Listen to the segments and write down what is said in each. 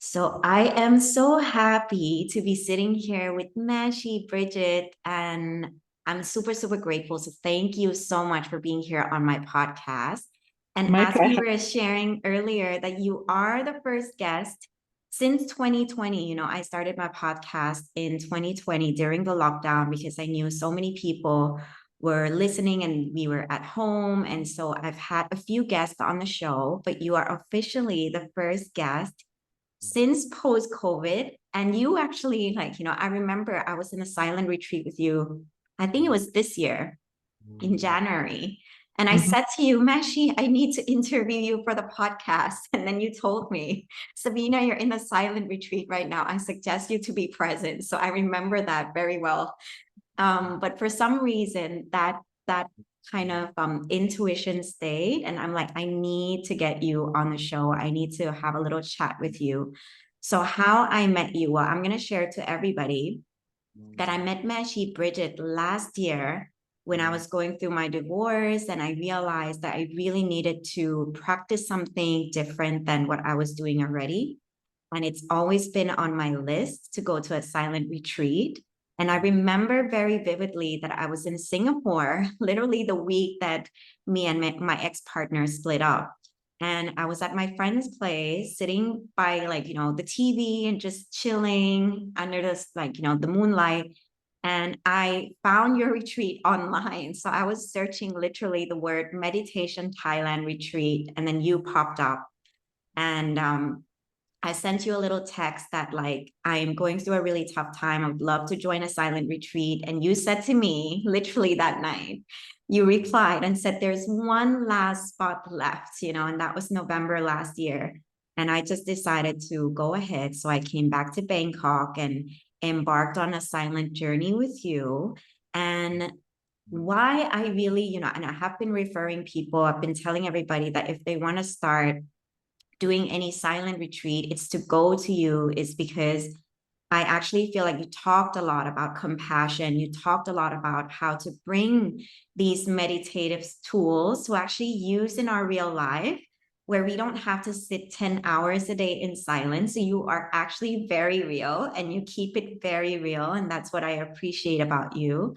So I am so happy to be sitting here with MC Brigitte, and I'm super, super grateful. So thank you so much for being here on my podcast. And My as we pleasure. were sharing earlier, that you are the first guest since 2020. I started my podcast in 2020 during the lockdown because I knew so many people were listening and we were at home. And so I've had a few guests on the show, but you are officially the first guest since post COVID. And you actually, I remember I was in a silent retreat with you. I think it was this year in January. And I Mhm. said to you, Mashi, I need to interview you for the podcast. And then you told me, Sabina, you're in a silent retreat right now. I suggest you to be present. So I remember that very well. But for some reason, that kind of intuition stayed, and I'm like, I need to get you on the show. I need to have a little chat with you. So how I met you, well, I'm gonna share to everybody that I met Meshi Bridget last year when I was going through my divorce, and I realized that I really needed to practice something different than what I was doing already. And it's always been on my list to go to a silent retreat. And I remember very vividly that I was in Singapore, literally the week that me and my ex-partner split up. And I was at my friend's place, sitting by the TV and just chilling under this, the moonlight. And I found your retreat online. So I was searching literally the word meditation Thailand retreat, and then you popped up. And I sent you a little text that I'm going through a really tough time. I would love to join a silent retreat. And you said to me, literally that night, you replied and said, there's one last spot left, and that was November last year. And I just decided to go ahead. So I came back to Bangkok and embarked on a silent journey with you. And why I really, and I have been referring people, I've been telling everybody that if they want to start doing any silent retreat, it's to go to you, is because I actually feel like you talked a lot about compassion. You talked a lot about how to bring these meditative tools to actually use in our real life, where we don't have to sit 10 hours a day in silence. So you are actually very real and you keep it very real. And that's what I appreciate about you.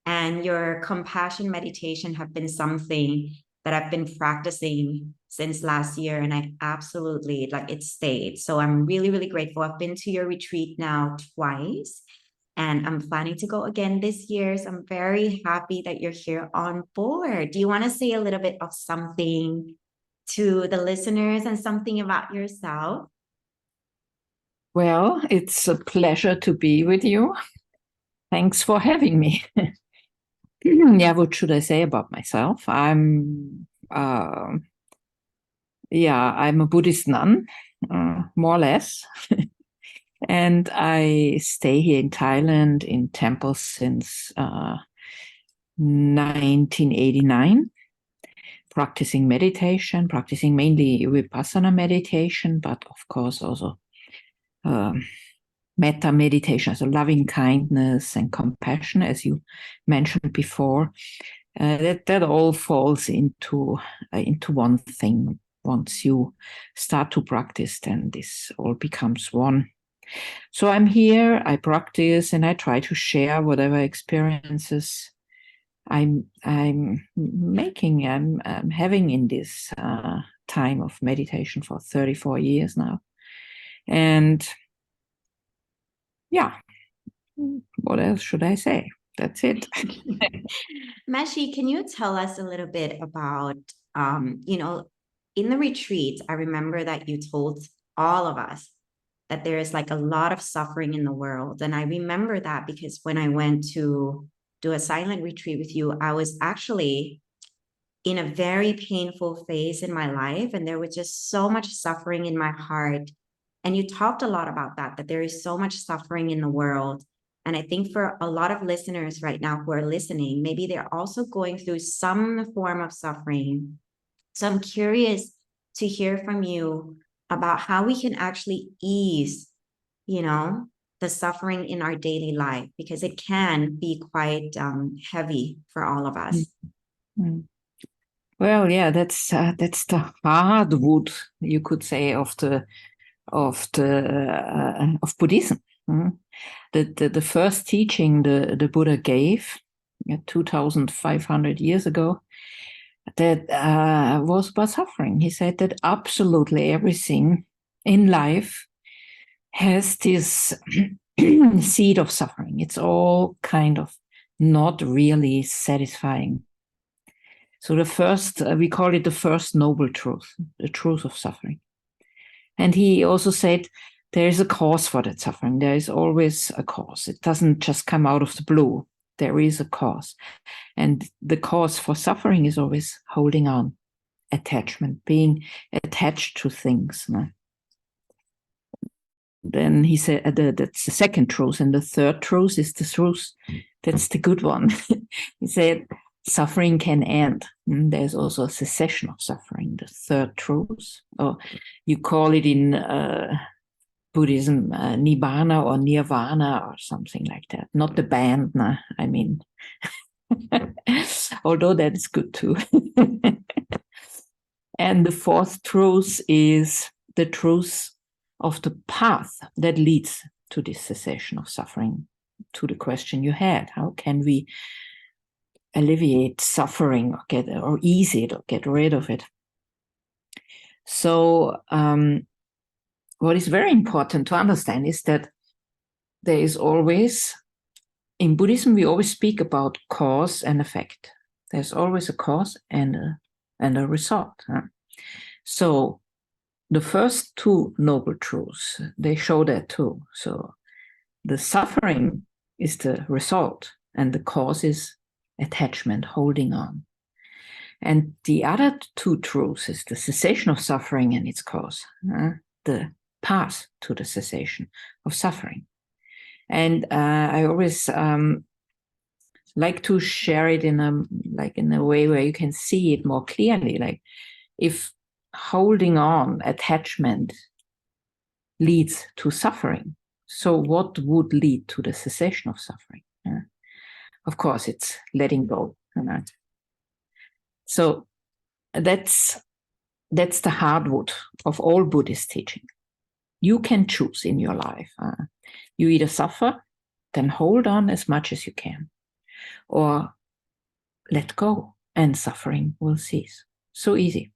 And your compassion meditation have been something that I've been practicing since last year, and I absolutely it stayed. So I'm really, really grateful. I've been to your retreat now twice, and I'm planning to go again this year. So I'm very happy that you're here on board. Do you want to say a little bit of something to the listeners and something about yourself? Well, it's a pleasure to be with you. Thanks for having me. Yeah, what should I say about myself? I'm a Buddhist nun, more or less. And I stay here in Thailand in temples since 1989, practicing meditation, practicing mainly Vipassana meditation, but of course also metta meditation, so loving kindness and compassion, as you mentioned before. That all falls into one thing. Once you start to practice, then this all becomes one. So I'm here, I practice, and I try to share whatever experiences I'm having in this time of meditation for 34 years now. And yeah, what else should I say? That's it. Meshi, can you tell us a little bit about, in the retreat, I remember that you told all of us that there is a lot of suffering in the world. And I remember that because when I went to do a silent retreat with you, I was actually in a very painful phase in my life. And there was just so much suffering in my heart. And you talked a lot about that there is so much suffering in the world. And I think for a lot of listeners right now who are listening, maybe they're also going through some form of suffering. So I'm curious to hear from you about how we can actually ease, the suffering in our daily life, because it can be quite heavy for all of us. Mm. Well, yeah, that's the hardwood, you could say, of the of Buddhism. The first teaching the Buddha gave 2,500 years ago, that was about suffering. He said that absolutely everything in life has this seed of suffering. It's all kind of not really satisfying. So the first, we call it the first noble truth, the truth of suffering. And he also said there is a cause for that suffering. There is always a cause. It doesn't just come out of the blue. There is a cause. And the cause for suffering is always holding on, attachment, being attached to things. No? Then he said that's the second truth. And the third truth is the truth. That's the good one. He said suffering can end. There's also a cessation of suffering, the third truth. Or you call it in Buddhism nibbana or nirvana or something like that. Not the band, no, I mean, although that is good too. And the fourth truth is the truth of the path that leads to this cessation of suffering, to the question you had. How can we alleviate suffering or ease it or get rid of it? So what is very important to understand is that there is always, in Buddhism, we always speak about cause and effect. There's always a cause and a result. So the first two noble truths, they show that too. So the suffering is the result and the cause is attachment, holding on. And the other two truths is the cessation of suffering and its cause, the path to the cessation of suffering. And I always like to share it in a way where you can see it more clearly. Like if holding on, attachment leads to suffering, so what would lead to the cessation of suffering? Of course, it's letting go. So that's the hardwood of all Buddhist teaching. You can choose in your life. You either suffer, then hold on as much as you can, or let go and suffering will cease. So easy.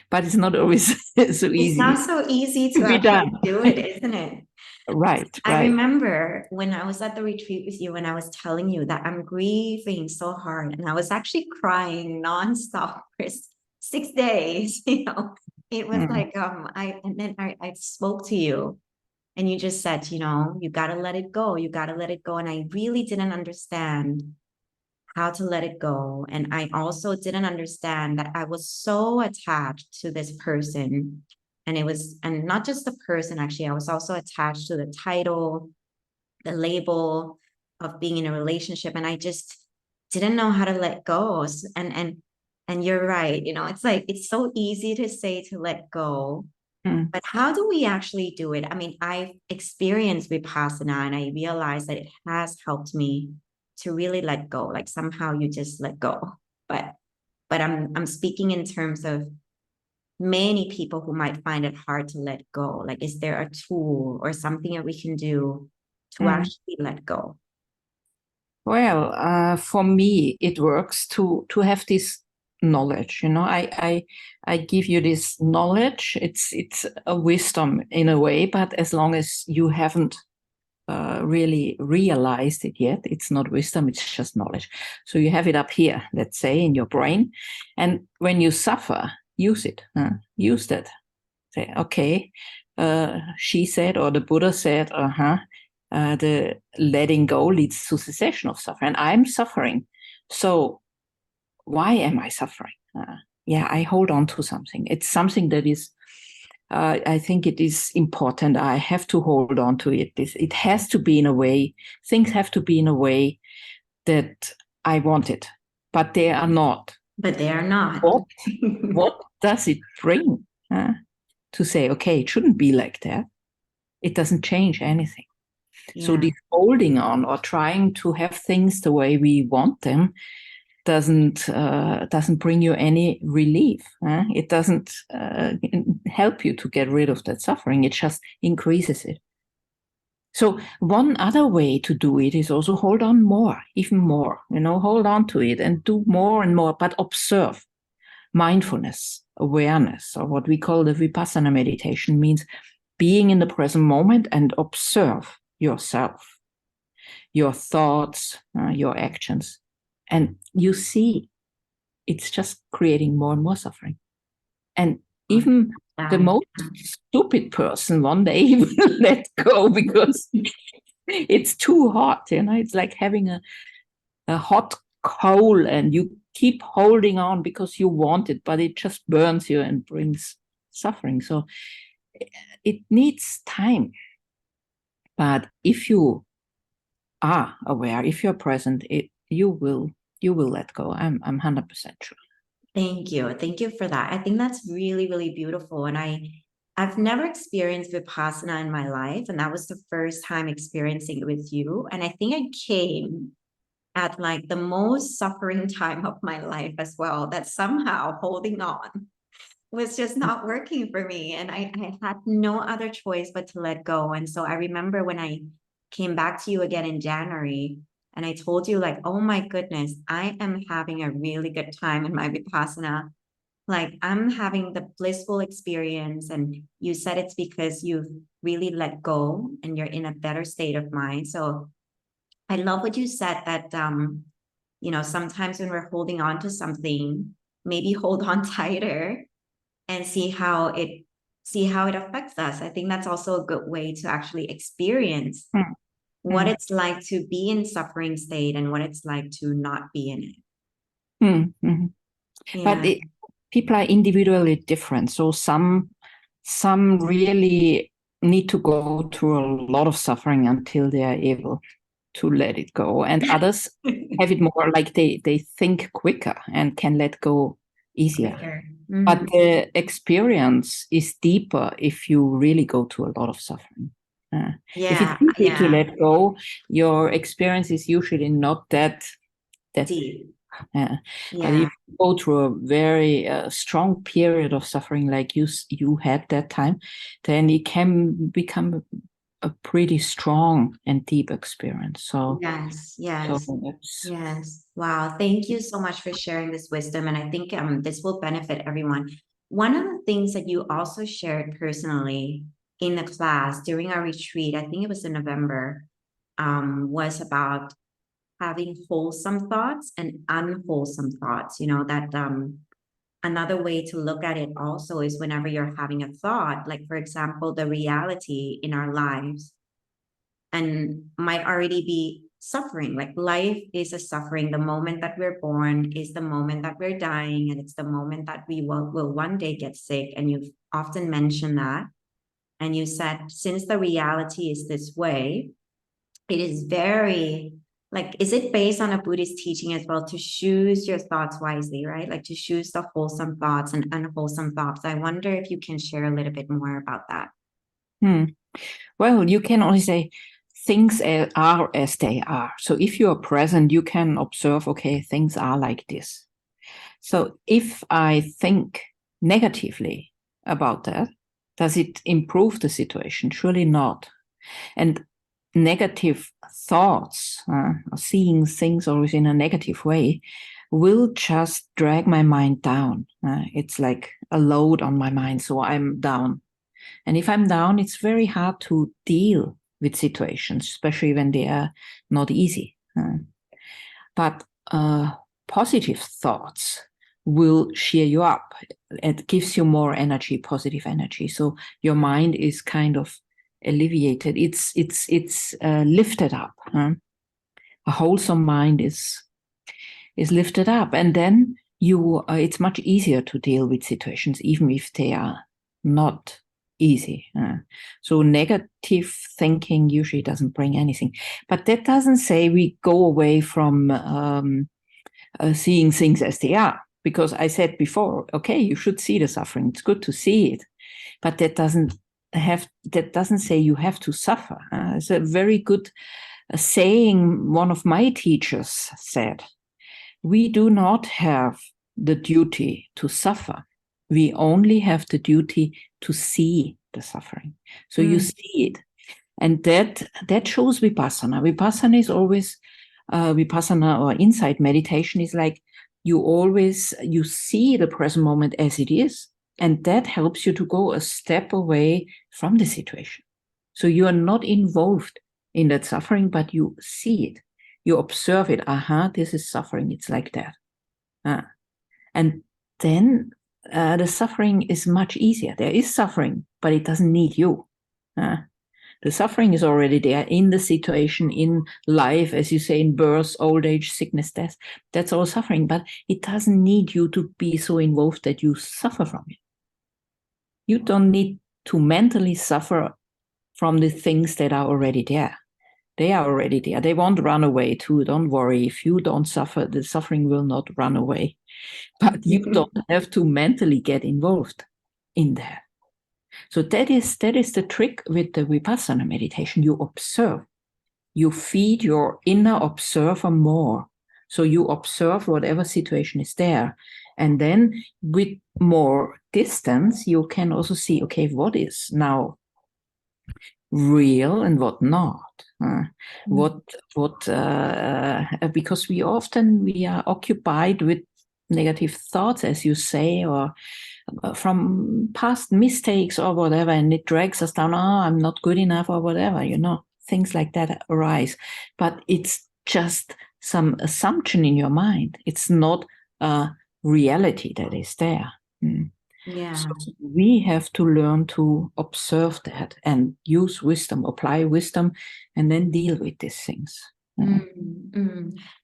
But it's not always so easy. It's not so easy to be done. do it, isn't it? Right. I remember when I was at the retreat with you and I was telling you that I'm grieving so hard and I was actually crying nonstop for 6 days, It was like I spoke to you and you just said, you got to let it go. You got to let it go. And I really didn't understand how to let it go. And I also didn't understand that I was so attached to this person. And not just the person, actually, I was also attached to the title, the label of being in a relationship. And I just didn't know how to let go. And you're right, it's like, it's so easy to say to let go, but how do we actually do it? I mean, I've experienced Vipassana and I realized that it has helped me to really let go. Like somehow you just let go. But I'm speaking in terms of many people who might find it hard to let go. Like, is there a tool or something that we can do to actually let go? Well, for me, it works to have this knowledge. I give you this knowledge. It's a wisdom in a way, but as long as you haven't really realized it yet, it's not wisdom, it's just knowledge. So you have it up here, let's say, in your brain, and when you suffer, use it. Use that. Say, okay, she said, or the Buddha said, the letting go leads to cessation of suffering. And I'm suffering. So why am I suffering? I hold on to something. It's something that is, I think it is important. I have to hold on to it. It has to be in a way, things have to be in a way that I want it, but they are not. But they are not. What does it bring to say, okay, it shouldn't be like that? It doesn't change anything. Yeah. So this holding on or trying to have things the way we want them doesn't bring you any relief. It doesn't help you to get rid of that suffering. It just increases it. So one other way to do it is also hold on more, even more, hold on to it and do more and more, but observe. Mindfulness, awareness, or what we call the Vipassana meditation, means being in the present moment and observe yourself, your thoughts, your actions. And you see it's just creating more and more suffering. And even the most stupid person one day will let go because it's too hot. It's like having a hot coal and you keep holding on because you want it, but it just burns you and brings suffering. So it needs time. But if you are aware, if you're present, you will let go. I'm 100% sure. Thank you. Thank you for that. I think that's really, really beautiful. And I've never experienced Vipassana in my life. And that was the first time experiencing it with you. And I think I came at like the most suffering time of my life as well, that somehow holding on was just not working for me. And I had no other choice but to let go. And so I remember when I came back to you again in January, and I told you like, oh my goodness, I am having a really good time in my Vipassana. Like I'm having the blissful experience. And you said it's because you've really let go and you're in a better state of mind. So I love what you said that, sometimes when we're holding on to something, maybe hold on tighter and see how it affects us. I think that's also a good way to actually experience what it's like to be in suffering state and what it's like to not be in it. Yeah. But people are individually different. So some really need to go through a lot of suffering until they are able to let it go, and others have it more like they think quicker and can let go easier. But the experience is deeper if you really go through a lot of suffering. If it's easy to let go, your experience is usually not that deep. But if you go through a very strong period of suffering like you had that time, then it can become a pretty strong and deep experience. So yes. Wow. Thank you so much for sharing this wisdom. And I think this will benefit everyone. One of the things that you also shared personally in the class during our retreat, I think it was in November, was about having wholesome thoughts and unwholesome thoughts. That another way to look at it also is whenever you're having a thought, like for example, the reality in our lives and might already be suffering. Like life is a suffering. The moment that we're born is the moment that we're dying, and it's the moment that we will one day get sick. And you've often mentioned that. And you said, since the reality is this way, it is very, like, is it based on a Buddhist teaching as well to choose your thoughts wisely, right? Like to choose the wholesome thoughts and unwholesome thoughts. I wonder if you can share a little bit more about that. Well, you can only say things are as they are. So if you are present, you can observe, okay, things are like this. So if I think negatively about that, does it improve the situation? Surely not. And negative thoughts, seeing things always in a negative way, will just drag my mind down. It's like a load on my mind, so I'm down. And if I'm down, it's very hard to deal with situations, especially when they are not easy. But positive thoughts will cheer you up. It gives you more energy, positive energy. So your mind is kind of alleviated. It's lifted up. A wholesome mind is lifted up, and then it's much easier to deal with situations, even if they are not easy. So negative thinking usually doesn't bring anything. But that doesn't say we go away from seeing things as they are. Because I said before, okay, you should see the suffering. It's good to see it, but that doesn't say you have to suffer. It's a very good saying one of my teachers said. We do not have the duty to suffer. We only have the duty to see the suffering. So you see it. And that shows Vipassana. Vipassana is always, Vipassana or insight meditation is like you see the present moment as it is. And that helps you to go a step away from the situation. So you are not involved in that suffering, but you see it. You observe it. This is suffering. It's like that. And then the suffering is much easier. There is suffering, but it doesn't need you. The suffering is already there in the situation, in life, as you say, in birth, old age, sickness, death. That's all suffering, but it doesn't need you to be so involved that you suffer from it. You don't need to mentally suffer from the things that are already there. They are already there. They won't run away too. Don't worry. If you don't suffer, the suffering will not run away. But you don't have to mentally get involved in that. So that is the trick with the Vipassana meditation. You observe. You feed your inner observer more. So you observe whatever situation is there. And then with more distance, you can also see, okay, what is now real and what not. Because we are occupied with negative thoughts, as you say, or from past mistakes or whatever, and it drags us down. I'm not good enough or whatever, things like that arise. But it's just some assumption in your mind. It's not a reality that is there. Yeah. So we have to learn to observe that and use wisdom, apply wisdom, and then deal with these things.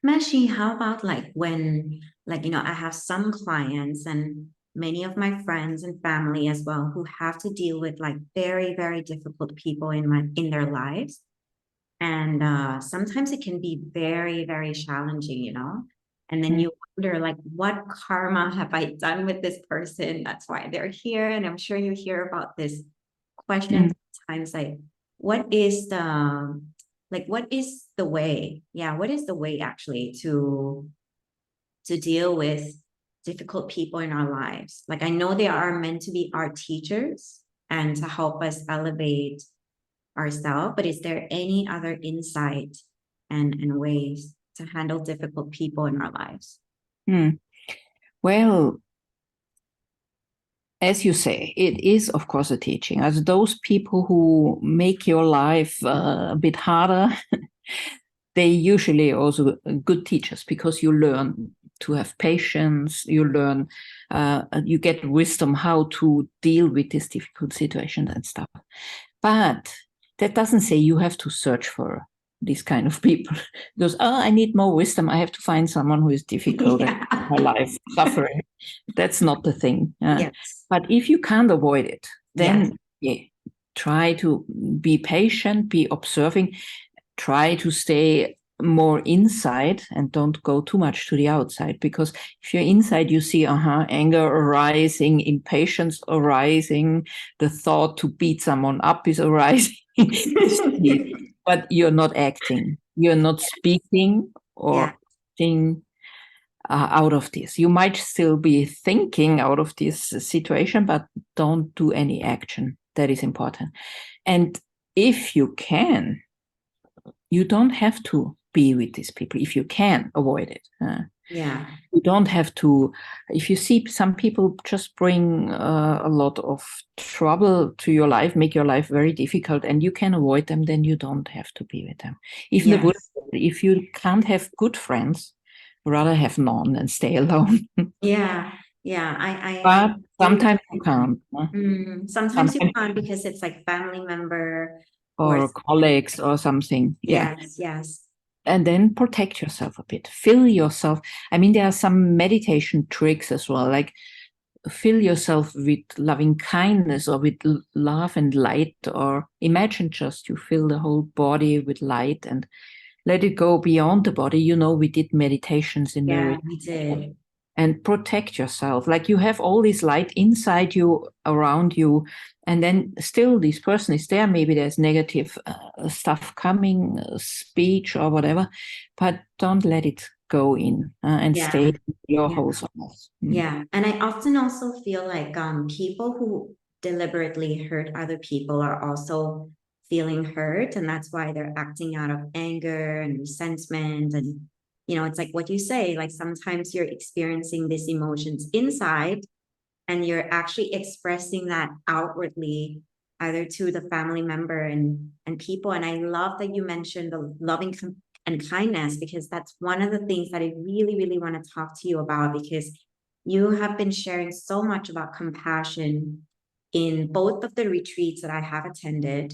Meshi, how about when I have some clients and many of my friends and family as well who have to deal with very, very difficult people in their lives. And sometimes it can be very, very challenging, and then you wonder, what karma have I done with this person? That's why they're here. And I'm sure you hear about this question sometimes, what is the way? Yeah, what is the way actually to deal with difficult people in our lives? I know they are meant to be our teachers and to help us elevate ourselves, but is there any other insight and ways to handle difficult people in our lives? Well, as you say, it is, of course, a teaching. As those people who make your life a bit harder, they usually also good teachers, because you learn to have patience, you learn, you get wisdom how to deal with this difficult situation and stuff. But that doesn't say you have to search for these kind of people, because I need more wisdom. I have to find someone who is difficult in my life, suffering. That's not the thing. Yes. But if you can't avoid it, then try to be patient, be observing, try to stay more inside and don't go too much to the outside. Because if you're inside, you see anger arising, impatience arising, the thought to beat someone up is arising. But you're not acting, you're not speaking or acting out of this. You might still be thinking out of this situation, but don't do any action. That is important. And if you can, you don't have to be with these people if you can avoid it. You don't have to. If you see some people just bring a lot of trouble to your life, make your life very difficult, and you can avoid them, then you don't have to be with them. Even the Buddha, if you can't have good friends, rather have none and stay alone. But sometimes you can't. Sometimes you can't because it's family member or colleagues or something. Yes. And then protect yourself a bit. Fill yourself. I mean, there are some meditation tricks as well, like fill yourself with loving kindness or with love and light, or imagine just you fill the whole body with light and let it go beyond the body. We did meditations in the we did. And protect yourself. Like you have all this light inside you, around you, and then still this person is there. Maybe there's negative stuff coming, speech or whatever, but don't let it go in and stay your whole self. And I often also feel like people who deliberately hurt other people are also feeling hurt, and that's why they're acting out of anger and resentment. And it's like what you say, like sometimes you're experiencing these emotions inside and you're actually expressing that outwardly, either to the family member and people. And I love that you mentioned the loving and kindness, because that's one of the things that I really, really want to talk to you about, because you have been sharing so much about compassion in both of the retreats that I have attended.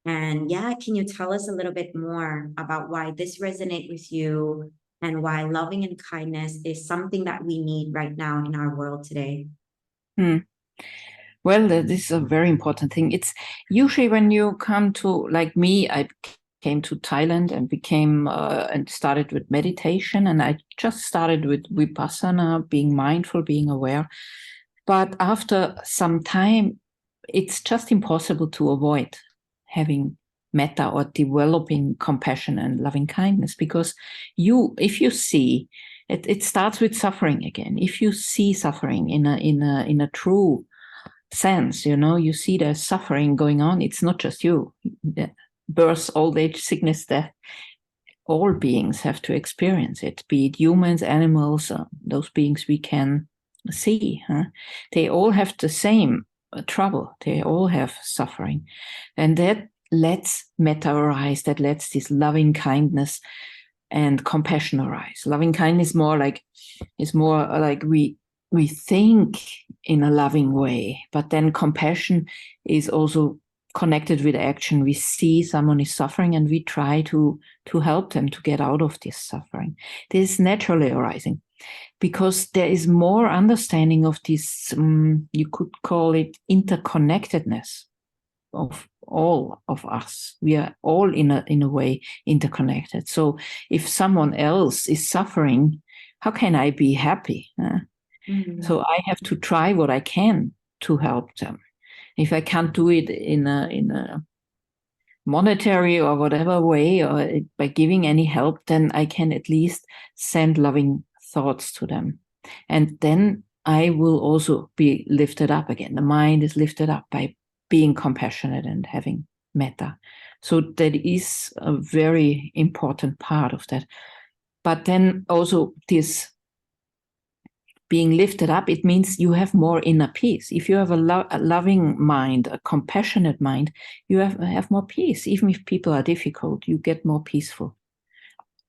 And yeah, can you tell us a little bit more about why this resonates with you and why loving and kindness is something that we need right now in our world today? Well, this is a very important thing. It's usually when you come to, like me, I came to Thailand and became and started with meditation, and I just started with Vipassana, being mindful, being aware. But after some time, it's just impossible to avoid having metta or developing compassion and loving kindness, because if you see it starts with suffering again. If you see suffering in a true sense, you see there's suffering going on. It's not just you. Birth, old age, sickness, death. All beings have to experience it, be it humans, animals, those beings we can see. They all have the same trouble. They all have suffering. And that lets metta arise, that lets this loving kindness and compassion arise. Loving kindness is more like we think in a loving way, but then compassion is also connected with action. We see someone is suffering and we try to help them to get out of this suffering. This is naturally arising because there is more understanding of this, you could call it interconnectedness of all of us. We are all in a way interconnected. So if someone else is suffering, how can I be happy? So I have to try what I can to help them. If I can't do it in a monetary or whatever way, or by giving any help, then I can at least send loving thoughts to them. And then I will also be lifted up again. The mind is lifted up by being compassionate and having metta. So that is a very important part of that. But then also this being lifted up, it means you have more inner peace. If you have a loving mind, a compassionate mind, you have more peace. Even if people are difficult, you get more peaceful.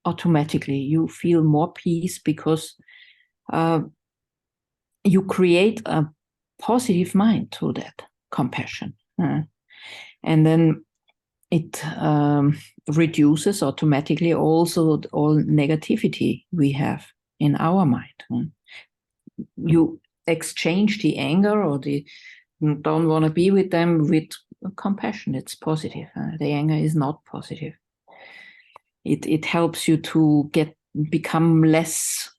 Automatically, you feel more peace because you create a positive mind through that compassion. And then it reduces automatically also all negativity we have in our mind. You exchange the anger or the don't want to be with them with compassion. It's positive. The anger is not positive. It helps you to become less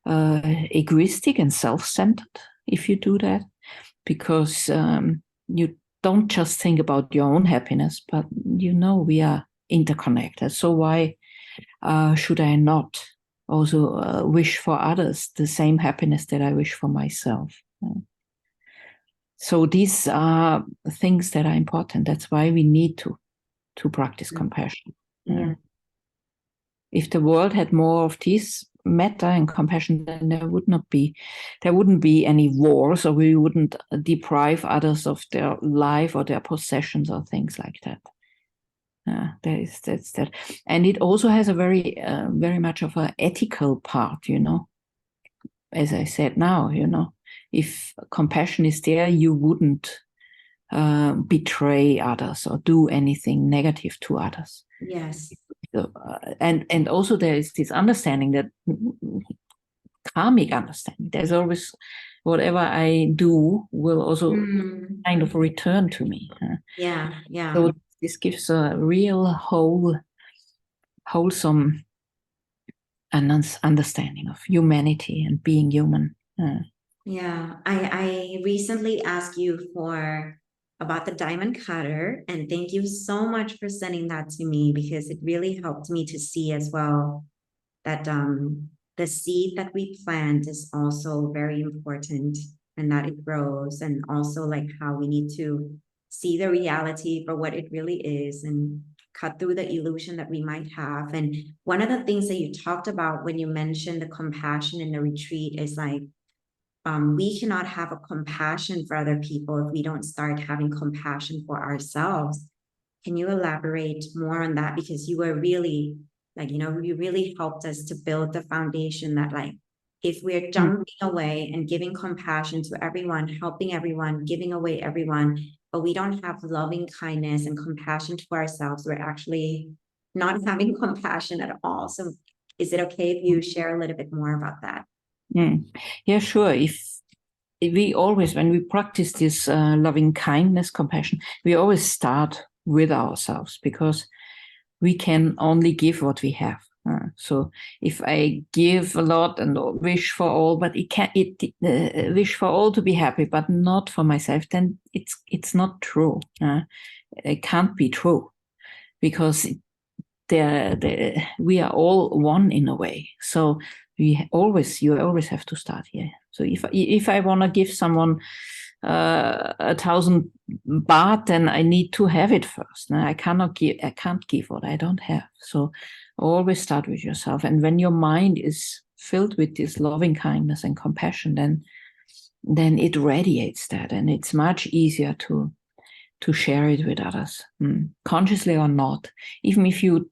egoistic and self-centered if you do that, because you don't just think about your own happiness, but we are interconnected. So why should I not also wish for others the same happiness that I wish for myself? So these are things that are important. That's why we need to practice compassion. Yeah. If the world had more of this metta and compassion, then there wouldn't be any wars, or we wouldn't deprive others of their life or their possessions or things like that. That's that. And it also has a very much of an ethical part, as I said now, if compassion is there, you wouldn't betray others or do anything negative to others. Yes. So, and also there is this understanding, that karmic understanding. There's always whatever I do will also kind of return to me. Yeah. So this gives a real wholesome understanding of humanity and being human. Yeah, I recently asked you about the diamond cutter, and thank you so much for sending that to me, because it really helped me to see as well that the seed that we plant is also very important. and that it grows, and also like how we need to see the reality for what it really is and cut through the illusion that we might have. And one of the things that you talked about when you mentioned the compassion in the retreat is like, we cannot have a compassion for other people if we don't start having compassion for ourselves. Can you elaborate more on that? Because you were really like, you really helped us to build the foundation that like, if we're jumping away and giving compassion to everyone, helping everyone, giving away everyone, but we don't have loving kindness and compassion to ourselves, we're actually not having compassion at all. So is it okay if you share a little bit more about that? Yeah, sure. If we always, when we practice this loving kindness, compassion, we always start with ourselves, because we can only give what we have. So if I give a lot and wish for all, but wish for all to be happy, but not for myself, then it's not true. It can't be true, because we are all one in a way. So you always have to start here. So if I want to give someone 1,000 baht, then I need to have it first. I can't give what I don't have. So always start with yourself. And when your mind is filled with this loving kindness and compassion, then it radiates that, and it's much easier to share it with others, consciously or not. Even if you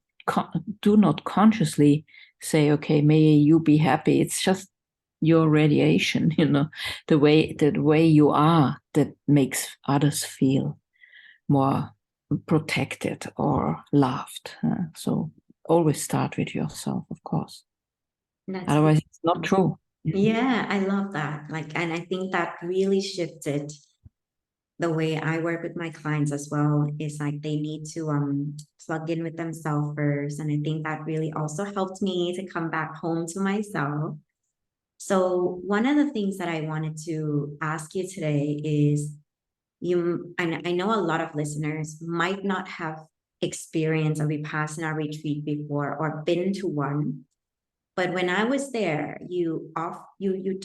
do not consciously say, okay, may you be happy, it's just your radiation, the way you are, that makes others feel more protected or loved. So always start with yourself, of course. Otherwise, it's not true. Yeah, I love that. And I think that really shifted the way I work with my clients as well. Is like they need to plug in with themselves first. And I think that really also helped me to come back home to myself. So one of the things that I wanted to ask you today is, I know a lot of listeners might not have experienced a Vipassana retreat before or been to one. But when I was there, you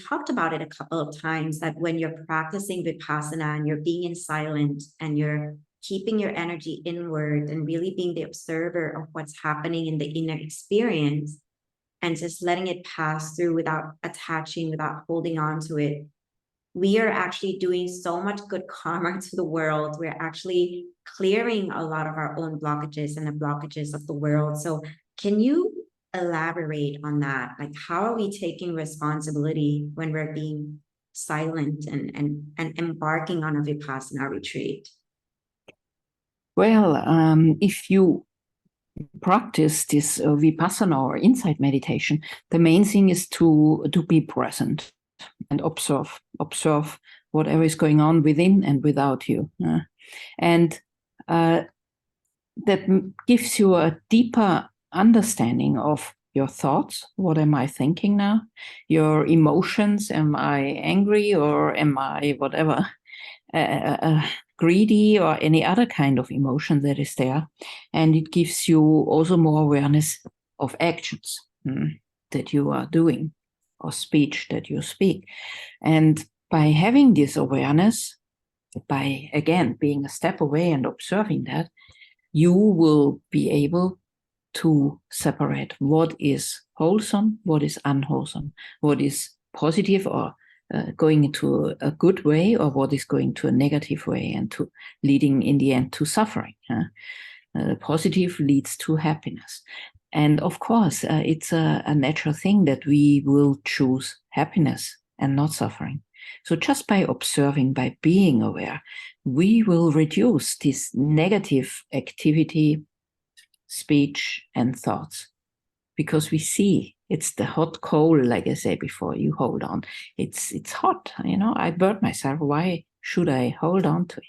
talked about it a couple of times, that when you're practicing Vipassana and you're being in silence and you're keeping your energy inward and really being the observer of what's happening in the inner experience and just letting it pass through without attaching, without holding on to it, we are actually doing so much good karma to the world. We're actually clearing a lot of our own blockages and the blockages of the world. So can you elaborate on that? Like, how are we taking responsibility when we're being silent and embarking on a Vipassana retreat? Well, if you practice this Vipassana or insight meditation, the main thing is to be present and observe whatever is going on within and without you. And that gives you a deeper understanding of your thoughts. What am I thinking now? Your emotions. Am I angry, or am I whatever, greedy, or any other kind of emotion that is there? And it gives you also more awareness of actions that you are doing, or speech that you speak. And by having this awareness, by again being a step away and observing that, you will be able to separate what is wholesome, what is unwholesome, what is positive or going into a good way, or what is going to a negative way and to leading in the end to suffering. Positive leads to happiness. And of course, it's a natural thing that we will choose happiness and not suffering. So just by observing, by being aware, we will reduce this negative activity, speech, and thoughts, because we see it's the hot coal, like I said before. You hold on. It's hot. I burnt myself. Why should I hold on to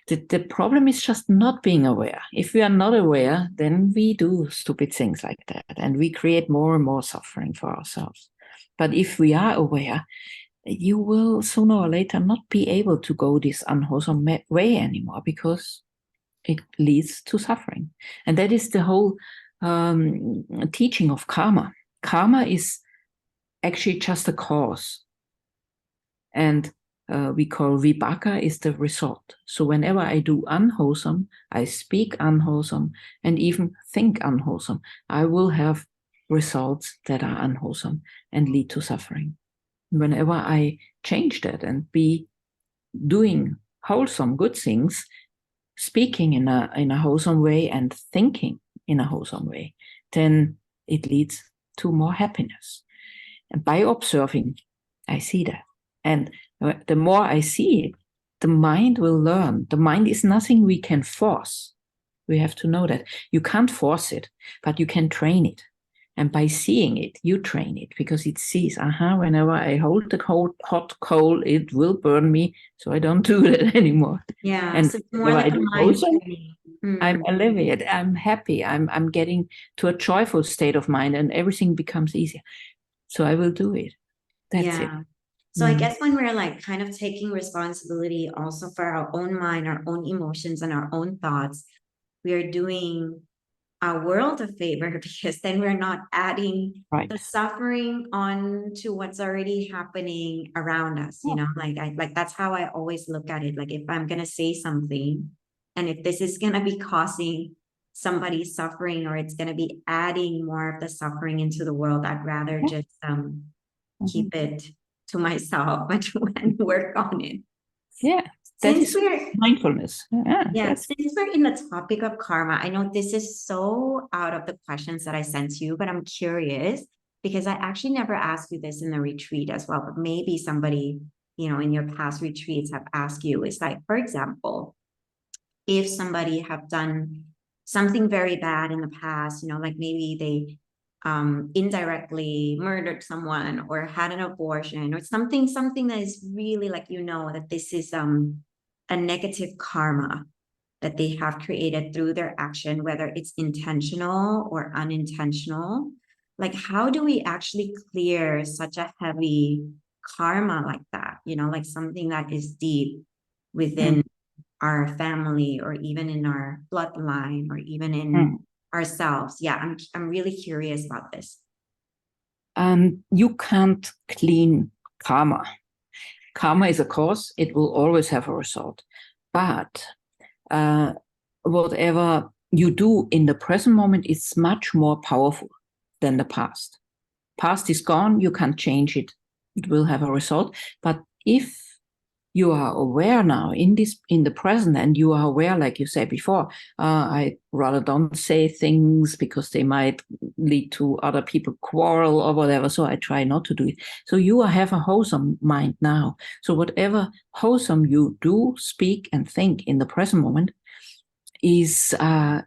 it? The problem is just not being aware. If we are not aware, then we do stupid things like that, and we create more and more suffering for ourselves. But if we are aware, you will sooner or later not be able to go this unwholesome way anymore, because it leads to suffering. And that is the whole teaching of karma. Karma is actually just a cause. And we call vipaka is the result. So whenever I do unwholesome, I speak unwholesome, and even think unwholesome, I will have results that are unwholesome and lead to suffering. Whenever I change that and be doing wholesome, good things, speaking in a wholesome way and thinking in a wholesome way, then it leads to more happiness. And by observing, I see that. And the more I see it, the mind will learn. The mind is nothing we can force. We have to know that. You can't force it, but you can train it. And by seeing it, you train it because it sees, whenever I hold the hot coal, it will burn me. So I don't do that anymore. Yeah. And So it's more like a mind training. I'm alleviated. I'm happy. I'm getting to a joyful state of mind, and everything becomes easier. So I will do it. That's it. So I guess when we're like kind of taking responsibility also for our own mind, our own emotions, and our own thoughts, we are doing our world a favor because then we're not adding the suffering on to what's already happening around us. You know, like that's how I always look at it. Like if I'm gonna say something, and if this is gonna be causing somebody suffering, or it's gonna be adding more of the suffering into the world, I'd rather just keep it to myself and work on it. Yeah, since we're mindfulness. Since we're in the topic of karma, I know this is so out of the questions that I sent you, but I'm curious because I actually never asked you this in the retreat as well, but maybe somebody, you know, in your past retreats have asked you. It's like, for example, if somebody have done something very bad in the past, you know, like maybe they indirectly murdered someone or had an abortion or something that is really like, you know, that this is a negative karma that they have created through their action, whether it's intentional or unintentional. Like, how do we actually clear such a heavy karma like that? You know, like something that is deep within our family or even in our bloodline or even in ourselves. Yeah, I'm really curious about this. You can't clean karma. Karma is a cause, it will always have a result. But whatever you do in the present moment is much more powerful than the past. Past is gone, you can't change it. It will have a result. But if you are aware now in the present, and you are aware, like you said before, I rather don't say things because they might lead to other people quarrel or whatever, so I try not to do it. So you have a wholesome mind now. So whatever wholesome you do, speak, and think in the present moment is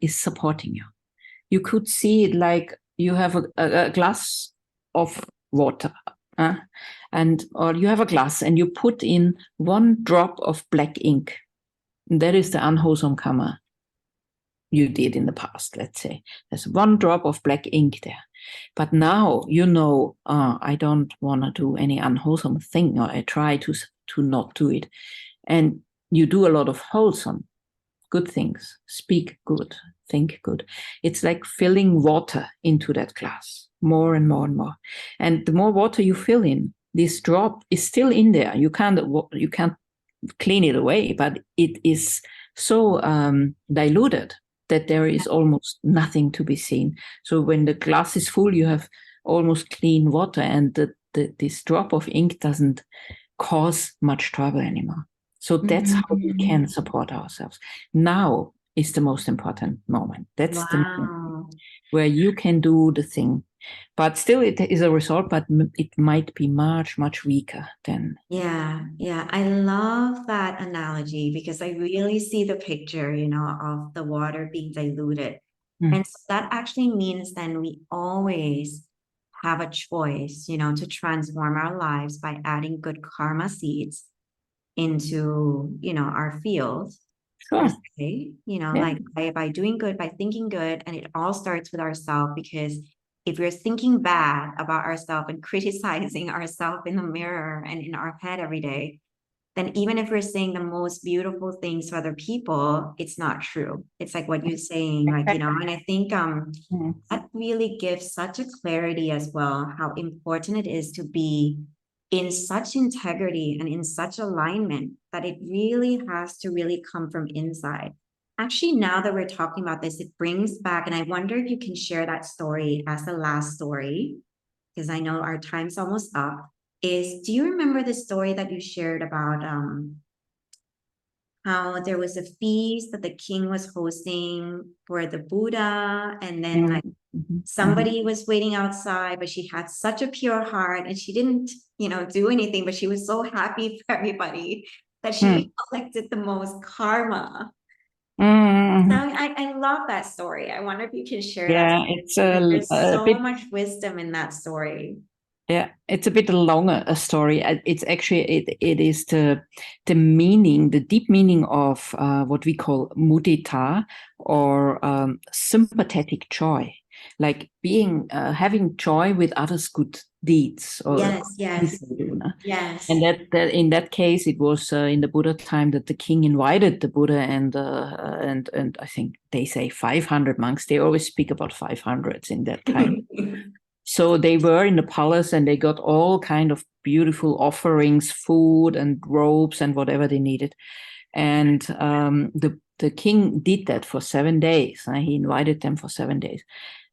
supporting you. You could see it like you have a glass of water. Or you have a glass and you put in 1 drop of black ink. That is the unwholesome karma you did in the past, let's say. There's 1 drop of black ink there. But now you know, I don't want to do any unwholesome thing, or I try to not do it. And you do a lot of wholesome, good things, speak good, think good. It's like filling water into that glass, more and more and more. And the more water you fill in, this drop is still in there. You can't clean it away, but it is so diluted that there is almost nothing to be seen. So when the glass is full, you have almost clean water, and this drop of ink doesn't cause much trouble anymore. So that's how we can support ourselves. Now is the most important moment. That's the moment where you can do the thing. But still, it is a result, but it might be much, much weaker than. Yeah. I love that analogy because I really see the picture, you know, of the water being diluted. And so that actually means then we always have a choice, you know, to transform our lives by adding good karma seeds into, you know, our field. Sure. You know, like by doing good, by thinking good, and it all starts with ourselves, because if we're thinking bad about ourselves and criticizing ourselves in the mirror and in our head every day, then even if we're saying the most beautiful things to other people, it's not true. It's like what you're saying, like, you know, and I think that really gives such a clarity as well, how important it is to be in such integrity and in such alignment that it really has to really come from inside. Actually, now that we're talking about this, it brings back, and I wonder if you can share that story as the last story, because I know our time's almost up, do you remember the story that you shared about how there was a feast that the king was hosting for the Buddha, and then like somebody was waiting outside, but she had such a pure heart and she didn't, do anything, but she was so happy for everybody that she collected the most karma. So I love that story. I wonder if you can share that. Yeah, it's There's a so bit. much wisdom in that story. Yeah, it's a bit longer a story. It's actually it is the meaning, the deep meaning of what we call mudita, or sympathetic joy, like being having joy with others' good deeds or Yes, yes, things they do, no? yes. And that in that case, it was in the Buddha time that the king invited the Buddha and I think they say 500 monks. They always speak about 500s in that time. So they were in the palace and they got all kind of beautiful offerings, food and robes and whatever they needed. And the king did that for 7 days. He invited them for 7 days.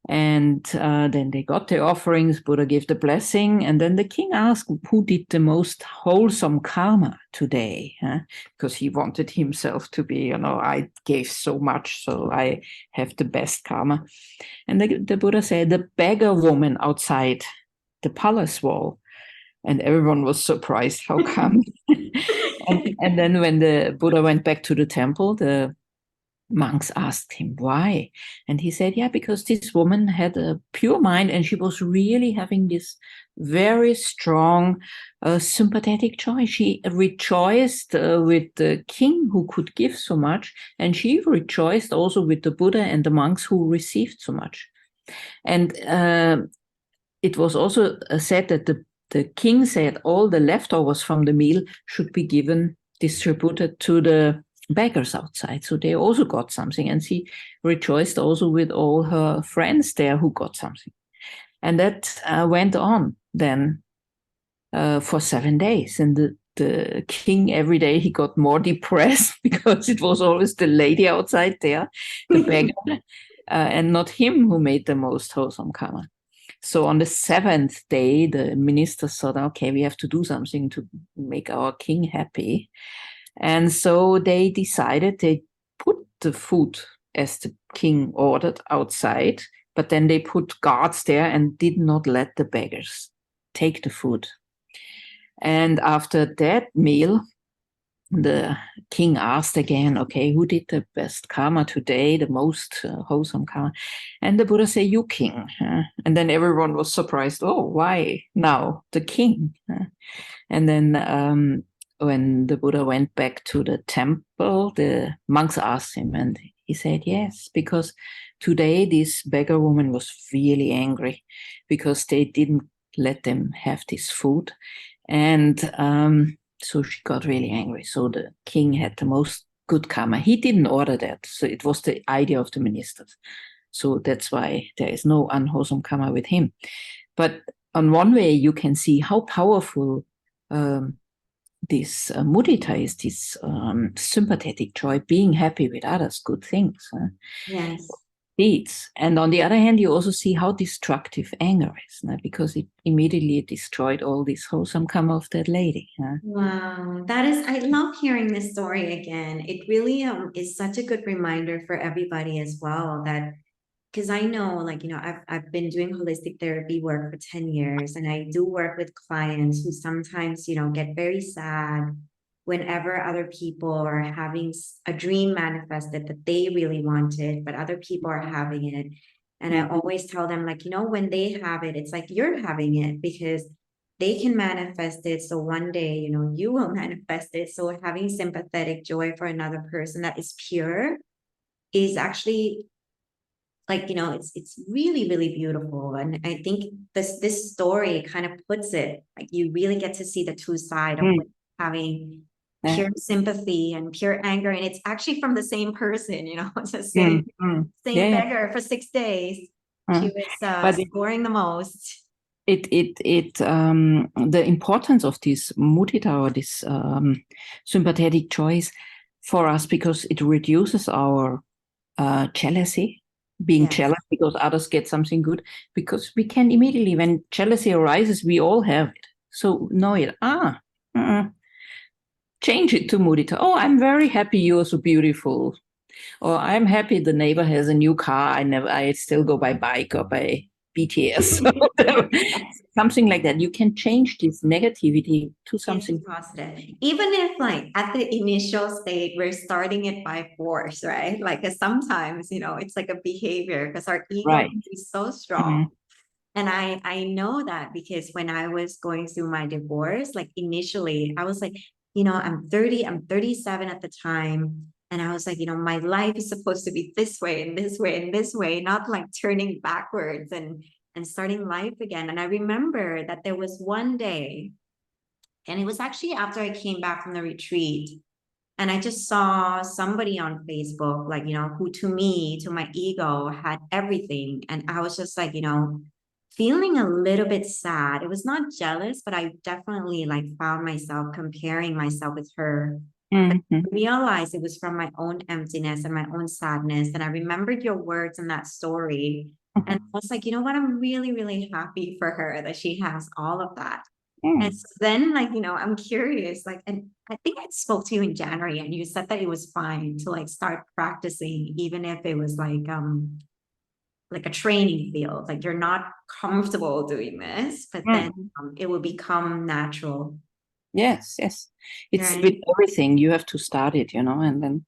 And then they got their offerings, Buddha gave the blessing, and then the king asked who did the most wholesome karma today, because he wanted himself to be, I gave so much, so I have the best karma. And the Buddha said, the beggar woman outside the palace wall. And everyone was surprised, how come? and then when the Buddha went back to the temple, the monks asked him why. And he said, yeah, because this woman had a pure mind and she was really having this very strong sympathetic joy. She rejoiced with the king who could give so much, and she rejoiced also with the Buddha and the monks who received so much. And it was also said that the king said all the leftovers from the meal should be distributed to the beggars outside. So they also got something. And she rejoiced also with all her friends there who got something. And that went on then for 7 days. And the king, every day he got more depressed because it was always the lady outside there, the beggar, and not him who made the most wholesome karma. So on the 7th day, the minister thought, okay, we have to do something to make our king happy. And so they decided they put the food as the king ordered outside, but then they put guards there and did not let the beggars take the food. And after that meal, the king asked again, okay, who did the best karma today, the most wholesome karma? And the Buddha said, you, king. And then everyone was surprised. Oh, why now the king? And then when the Buddha went back to the temple, the monks asked him, and he said, yes, because today this beggar woman was really angry because they didn't let them have this food. And so she got really angry. So the king had the most good karma. He didn't order that. So it was the idea of the ministers. So that's why there is no unwholesome karma with him. But on one way, you can see how powerful this mudita is, this sympathetic joy, being happy with others, good things. Yes. Deeds. And on the other hand, you also see how destructive anger is, because it immediately destroyed all this wholesome karma of that lady. Wow, I love hearing this story again. It really is such a good reminder for everybody as well, that because I know, like, I've been doing holistic therapy work for 10 years, and I do work with clients who sometimes, get very sad whenever other people are having a dream manifested that they really wanted, but other people are having it. And I always tell them, like, when they have it, it's like you're having it because they can manifest it. So one day, you will manifest it. So having sympathetic joy for another person that is pure is actually, like, it's really, really beautiful. And I think this story kind of puts it, like, you really get to see the two sides of having pure sympathy and pure anger. And it's actually from the same person, it's the same beggar for 6 days. She was But scoring the most. the importance of this mudita, or this sympathetic choice for us, because it reduces our jealousy, being jealous because others get something good, because we can immediately, when jealousy arises, we all have it. So know it. Change it to mudita. Oh, I'm very happy you're so beautiful. Or I'm happy the neighbor has a new car. I still go by bike or by BTS. Something like that. You can change this negativity to something positive. Even if like at the initial state, we're starting it by force, right? Like sometimes, it's like a behavior because our ego is so strong. And I know that because when I was going through my divorce, like initially I was like, I'm 30, I'm 37 at the time. And I was like, my life is supposed to be this way and this way and this way, not like turning backwards and starting life again. And I remember that there was one day, and it was actually after I came back from the retreat, and I just saw somebody on Facebook, like, who to me, to my ego, had everything. And I was just like, feeling a little bit sad. It was not jealous, but I definitely like found myself comparing myself with her. But I realized it was from my own emptiness and my own sadness. And I remembered your words in that story. And I was like, you know what? I'm really, really happy for her that she has all of that. And so then, like, I'm curious, like, and I think I spoke to you in January and you said that it was fine to like start practicing, even if it was like a training field, like you're not comfortable doing this, but then it will become natural. Yes. It's with everything. You have to start it, and then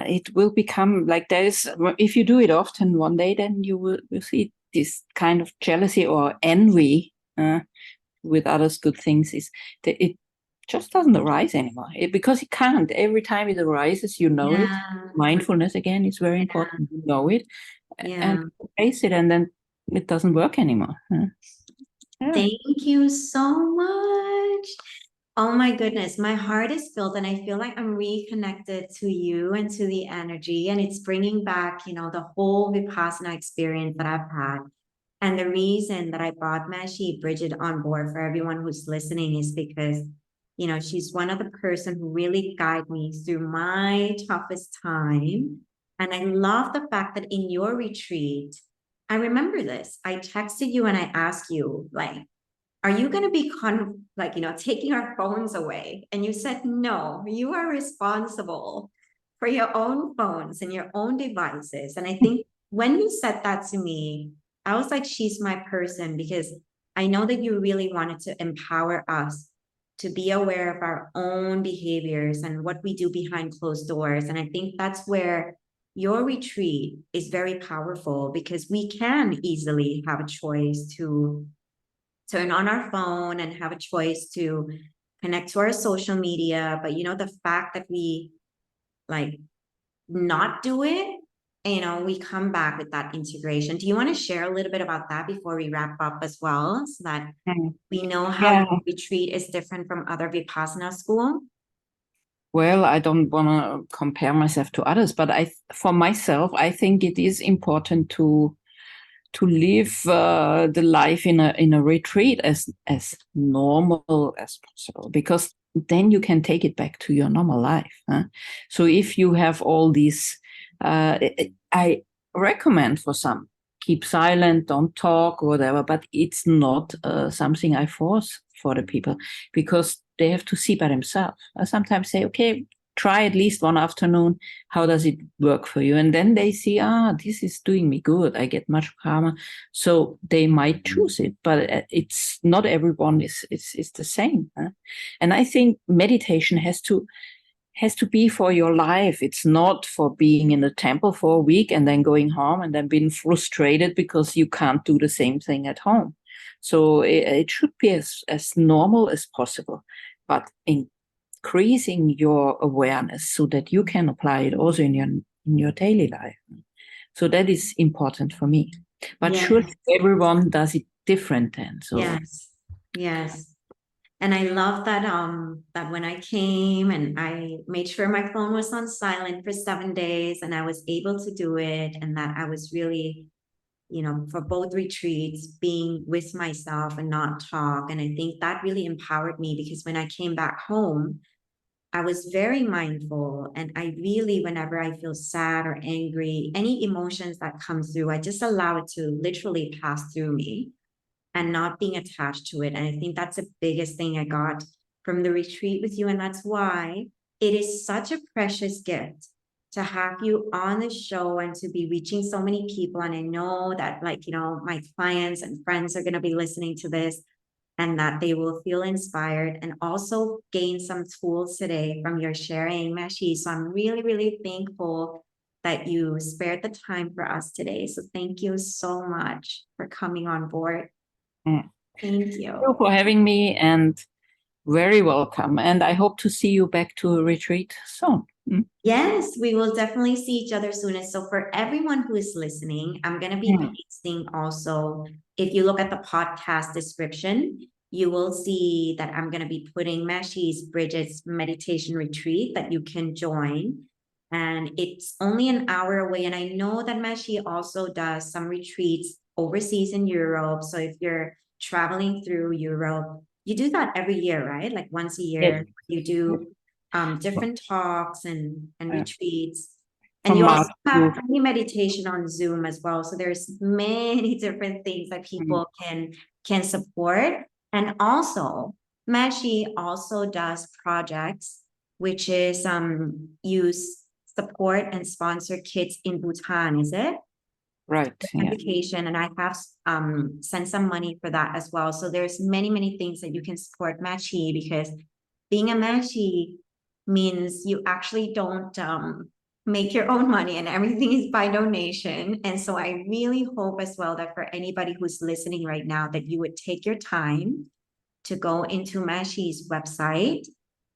it will become like if you do it often, one day, then you will see this kind of jealousy or envy with others' good things it just doesn't arise anymore, because it can't. Every time it arises, it. Mindfulness again is very important. You know it, and face it, and then it doesn't work anymore. Thank you so much. Oh my goodness, my heart is filled and I feel like I'm reconnected to you and to the energy, and it's bringing back, the whole Vipassana experience that I've had. And the reason that I brought MC Brigitte on board for everyone who's listening is because, she's one of the person who really guide me through my toughest time. And I love the fact that in your retreat, I remember this. I texted you and I asked you, like, are you going to be taking our phones away? And you said, no, you are responsible for your own phones and your own devices. And I think when you said that to me, I was like, she's my person, because I know that you really wanted to empower us to be aware of our own behaviors and what we do behind closed doors. And I think that's where your retreat is very powerful, because we can easily have a choice to turn on our phone and have a choice to connect to our social media. But the fact that we like not do it, we come back with that integration. Do you want to share a little bit about that before we wrap up as well, so that we know how the retreat is different from other Vipassana school? Well, I don't want to compare myself to others, but for myself, I think it is important to live the life in a retreat as normal as possible, because then you can take it back to your normal life. So if you have all these, I recommend for some, keep silent, don't talk, whatever, but it's not something I force for the people, because they have to see by themselves. I sometimes say, okay, try at least one afternoon. How does it work for you? And then they see, this is doing me good. I get much calmer. So they might choose it, but it's not everyone is the same. And I think meditation has to be for your life. It's not for being in a temple for a week and then going home and then being frustrated because you can't do the same thing at home. So it should be as normal as possible, but increasing your awareness so that you can apply it also in your daily life. So that is important for me. But sure, everyone does it different then. So yes. And I love that that when I came and I made sure my phone was on silent for 7 days and I was able to do it, and that I was really for both retreats, being with myself and not talk. And I think that really empowered me, because when I came back home, I was very mindful, and I really, whenever I feel sad or angry, any emotions that come through, I just allow it to literally pass through me and not being attached to it. And I think that's the biggest thing I got from the retreat with you. And that's why it is such a precious gift to have you on the show and to be reaching so many people. And I know that, my clients and friends are going to be listening to this, and that they will feel inspired and also gain some tools today from your sharing, Meshi. So I'm really, really thankful that you spared the time for us today. So thank you so much for coming on board. Mm. Thank Thank you you. for having me, and very welcome. And I hope to see you back to a retreat soon. Yes, we will definitely see each other soon. And so for everyone who is listening, I'm going to be pasting also, if you look at the podcast description, you will see that I'm going to be putting Meshi's Bridget's meditation retreat that you can join. And it's only an hour away. And I know that Meshi also does some retreats overseas in Europe. So if you're traveling through Europe, you do that every year, right? Like once a year, you do different talks and retreats. And you also have free meditation on Zoom as well. So there's many different things that people can support. And also, Meshi also does projects, which is you support and sponsor kids in Bhutan, is it? Right. Education, and I have sent some money for that as well. So there's many things that you can support Meshi, because being a Meshi means you actually don't make your own money, and everything is by donation. And so I really hope as well that for anybody who's listening right now, that you would take your time to go into Meshi's website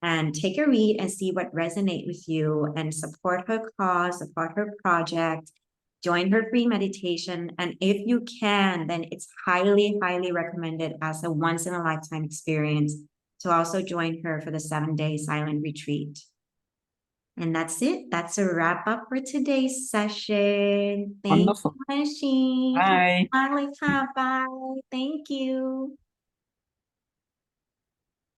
and take a read and see what resonates with you, and support her cause, support her project, join her free meditation. And if you can, then it's highly recommended as a once in a lifetime experience to also join her for the 7-day silent retreat. And that's it. That's a wrap up for today's session. Thank you, Meshi. Bye. Bye. Thank you.